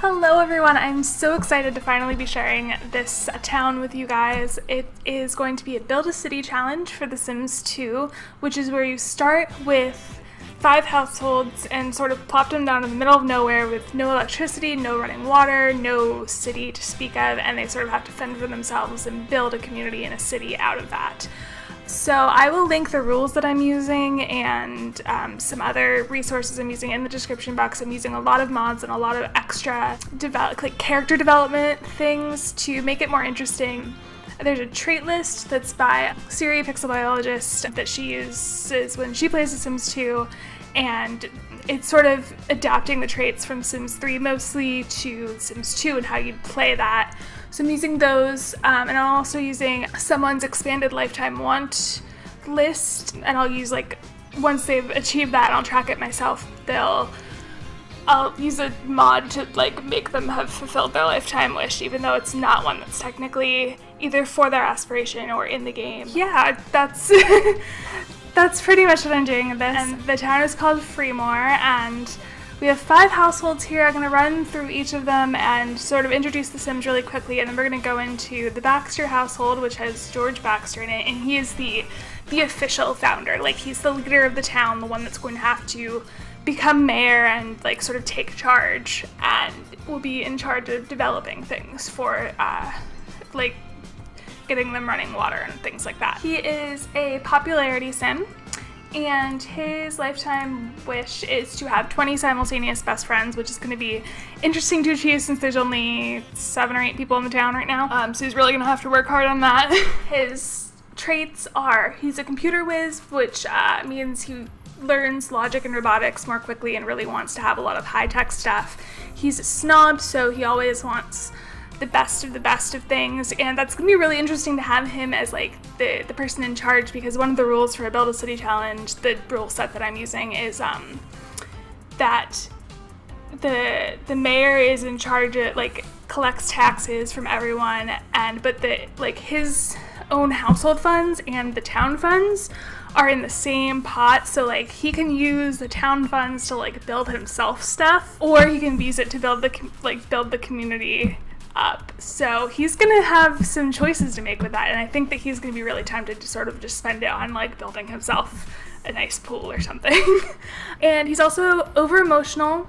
Hello everyone, I'm so excited to finally be sharing this town with you guys. It is going to be a Build a City challenge for The Sims 2, which is where you start with 5 households and sort of plop them down in the middle of nowhere with no electricity, no running water, no city to speak of, and they sort of have to fend for themselves and build a community and a city out of that. So I will link the rules that I'm using and some other resources I'm using in the description box. I'm using a lot of mods and a lot of extra character development things to make it more interesting. There's a trait list that's by Siri, pixel biologist, that she uses when she plays The Sims 2, and it's sort of adapting the traits from Sims 3 mostly to Sims 2 and how you'd play that. So I'm using those, and I'm also using someone's expanded lifetime want list, and I'll use, once they've achieved that, and I'll track it myself, I'll use a mod to, make them have fulfilled their lifetime wish, even though it's not one that's technically either for their aspiration or in the game. Yeah, that's that's pretty much what I'm doing in this. And the town is called Freemoor, and we have 5 households here. I'm going to run through each of them and sort of introduce the Sims really quickly, and then we're going to go into the Baxter household, which has George Baxter in it, and he is the official founder. He's the leader of the town, the one that's going to have to become mayor and sort of take charge, and will be in charge of developing things for getting them running water and things like that. He is a popularity sim, and his lifetime wish is to have 20 simultaneous best friends, which is going to be interesting to achieve since there's only 7 or 8 people in the town right now. So he's really going to have to work hard on that. His traits are, he's a computer whiz, which means he learns logic and robotics more quickly and really wants to have a lot of high-tech stuff. He's a snob, so he always wants the best of things, and that's going to be really interesting to have him as the person in charge, because one of the rules for a Build a City challenge, the rule set that I'm using, is that the mayor is in charge of collects taxes from everyone, but his own household funds and the town funds are in the same pot, so he can use the town funds to build himself stuff, or he can use it to build the community up. So he's gonna have some choices to make with that, and I think that he's gonna be really tempted to sort of just spend it on building himself a nice pool or something. And he's also over emotional,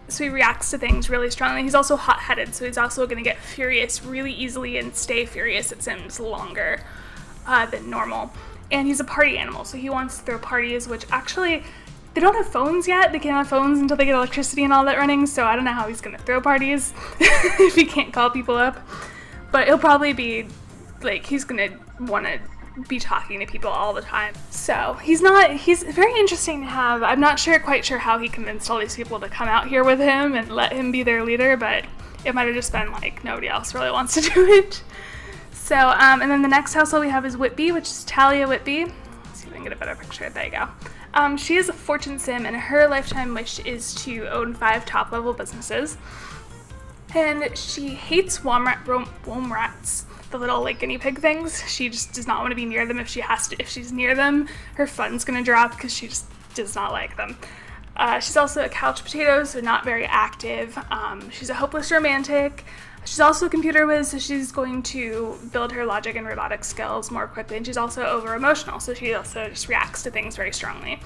so he reacts to things really strongly. He's also hot-headed, so he's also gonna get furious really easily and stay furious, it seems, longer than normal. And he's a party animal, so he wants to throw parties, which actually, they don't have phones yet. They can't have phones until they get electricity and all that running, so I don't know how he's going to throw parties if he can't call people up. But he'll probably be, he's going to want to be talking to people all the time. So he's very interesting to have. I'm not quite sure how he convinced all these people to come out here with him and let him be their leader, but it might have just been nobody else really wants to do it. So, and then the next household we have is Whitby, which is Talia Whitby. Let's see if I can get a better picture. There you go. She is a fortune sim, and her lifetime wish is to own 5 top-level businesses. And she hates womb rats, the little guinea pig things. She just does not want to be near them. If she's near them, her fun's gonna drop because she just does not like them. She's also a couch potato, so not very active. She's a hopeless romantic. She's also a computer whiz, so she's going to build her logic and robotic skills more quickly, and she's also over-emotional, so she also just reacts to things very strongly.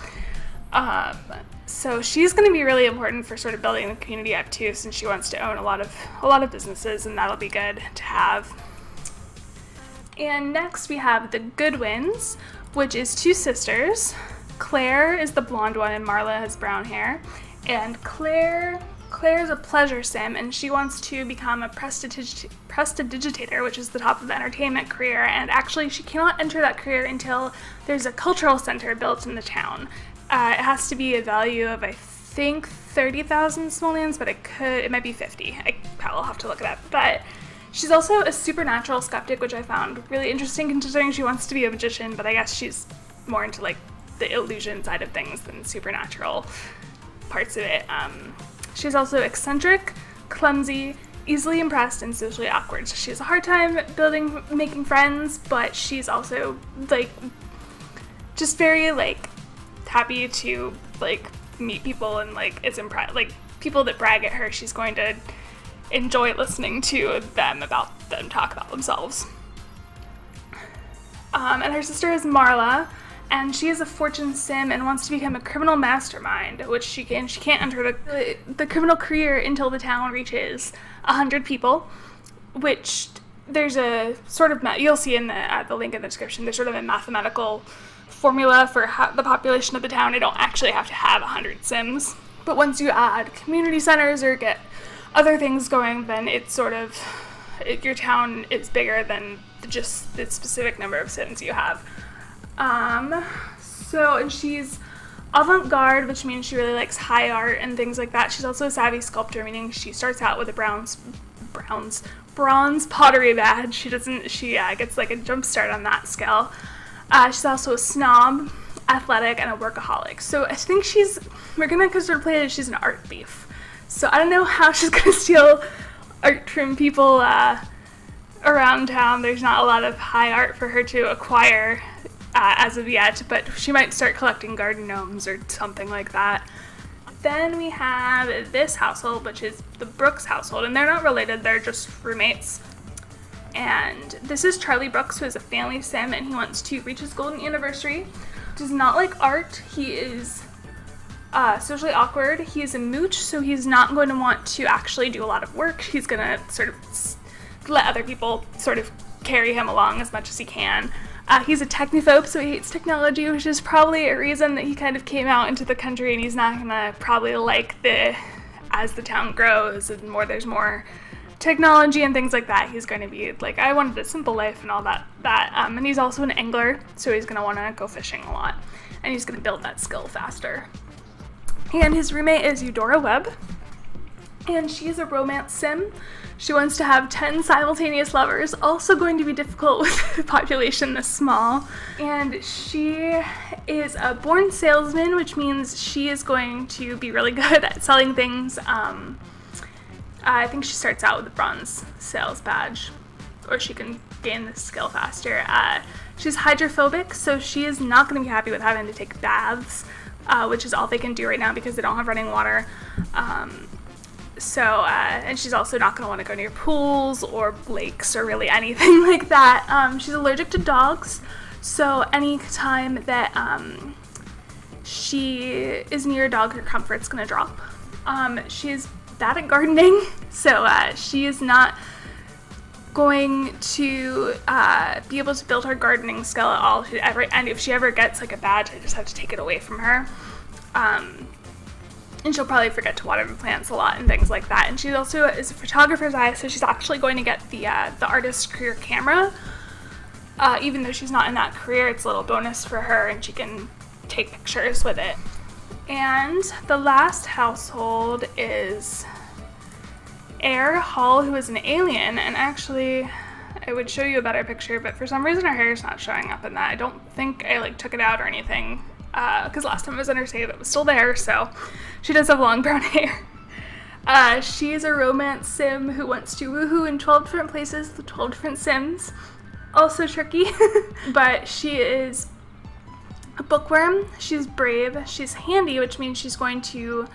So she's going to be really important for sort of building the community up too, since she wants to own a lot of businesses, and that'll be good to have. And next we have the Goodwins, which is 2 sisters. Claire is the blonde one, and Marla has brown hair, and Claire is a pleasure sim, and she wants to become a prestidigitator, which is the top of the entertainment career, and actually she cannot enter that career until there's a cultural center built in the town. It has to be a value of, I think, 30,000 simoleons, but it might be 50. I'll have to look it up. But she's also a supernatural skeptic, which I found really interesting considering she wants to be a magician, but I guess she's more into the illusion side of things than supernatural parts of it. She's also eccentric, clumsy, easily impressed, and socially awkward. So she has a hard time making friends, but she's also just very happy to meet people and is impressed. People that brag at her, she's going to enjoy listening to them talk about themselves. And her sister is Marla, and she is a fortune sim and wants to become a criminal mastermind, which she can't enter the criminal career until the town reaches 100 people, which there's a sort of, you'll see in the link in the description, there's sort of a mathematical formula for the population of the town. I don't actually have to have 100 sims, but once you add community centers or get other things going, then it's sort of, your town is bigger than just the specific number of sims you have. And she's avant-garde, which means she really likes high art and things like that. She's also a savvy sculptor, meaning she starts out with a bronze pottery badge. She gets like a jump start on that skill. She's also a snob, athletic, and a workaholic. So I think we're gonna sort of play it, she's an art thief. So I don't know how she's gonna steal art from people around town. There's not a lot of high art for her to acquire as of yet, but she might start collecting garden gnomes or something like that. Then we have this household, which is the Brooks household, and they're not related, they're just roommates. And this is Charlie Brooks, who is a family sim, and he wants to reach his golden anniversary. Does not like art. He is socially awkward. He is a mooch, so he's not going to want to actually do a lot of work. He's going to sort of let other people sort of carry him along as much as he can. He's a technophobe, so he hates technology, which is probably a reason that he kind of came out into the country, and he's not going to probably like as the town grows and there's more technology and things like that, he's going to be like, I wanted a simple life and all that. And he's also an angler, so he's going to want to go fishing a lot, and he's going to build that skill faster. And his roommate is Eudora Webb, and she is a romance sim. She wants to have 10 simultaneous lovers, also going to be difficult with a population this small. And she is a born salesman, which means she is going to be really good at selling things. I think she starts out with a bronze sales badge, or she can gain this skill faster. She's hydrophobic, so she is not going to be happy with having to take baths, which is all they can do right now because they don't have running water. And she's also not going to want to go near pools or lakes or really anything like that. She's allergic to dogs, so any time that she is near a dog, her comfort's going to drop. She's bad at gardening, so she is not going to be able to build her gardening skill at all. And if she ever gets like a badge, I just have to take it away from her. And she'll probably forget to water the plants a lot and things like that. And she also is a photographer's eye, so she's actually going to get the artist career camera. Even though she's not in that career, it's a little bonus for her, and she can take pictures with it. And the last household is Air Hall, who is an alien, and actually I would show you a better picture, but for some reason her hair is not showing up in that. I don't think I took it out or anything, because last time I was in her save it was still there, so she does have long brown hair. She is a romance sim who wants to woohoo in 12 different places with 12 different sims. Also tricky, but she is a bookworm, she's brave, she's handy, which means she's going to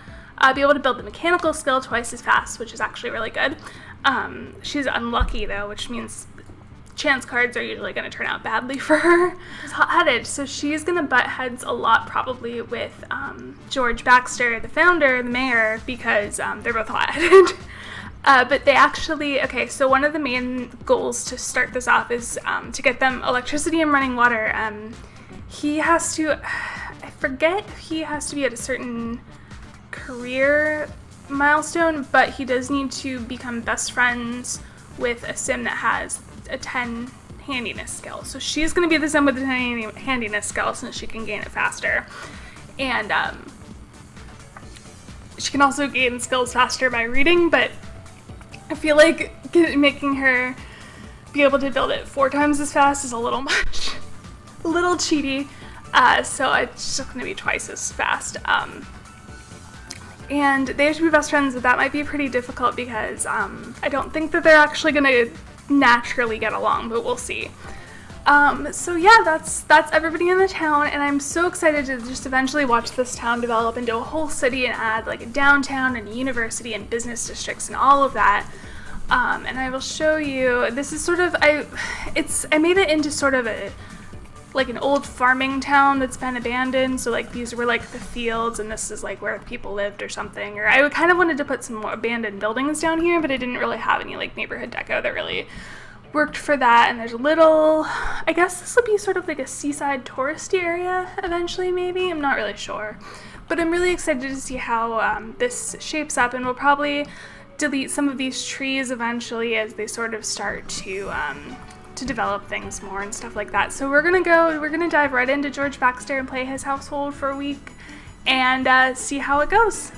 be able to build the mechanical skill twice as fast, which is actually really good. She's unlucky though, which means chance cards are usually going to turn out badly for her. She's hot-headed, so she's going to butt heads a lot probably with George Baxter, the founder, the mayor, because they're both hot-headed. But they actually, so one of the main goals to start this off is to get them electricity and running water. He has to, I forget if he has to be at a certain career milestone, but he does need to become best friends with a sim that has a 10 handiness skill. So she's going to be the sim with the 10 handiness skill since she can gain it faster. And she can also gain skills faster by reading, but I feel like making her be able to build it 4 times as fast is a little much. A little cheaty. So it's just going to be twice as fast. And they have to be best friends, but that might be pretty difficult because I don't think that they're actually going to naturally get along, but we'll see. So yeah, that's everybody in the town, and I'm so excited to just eventually watch this town develop into a whole city and add like a downtown and a university and business districts and all of that. And I will show you, this is sort of, I made it into sort of like an old farming town that's been abandoned. So like these were like the fields and this is like where people lived or something. Or I kind of wanted to put some more abandoned buildings down here, but I didn't really have any like neighborhood deco that really worked for that. And there's a little, I guess this will be sort of like a seaside touristy area eventually, maybe. I'm not really sure. But I'm really excited to see how this shapes up, and we'll probably delete some of these trees eventually as they sort of start to develop things more and stuff like that. So we're gonna dive right into George Baxter and play his household for a week and see how it goes.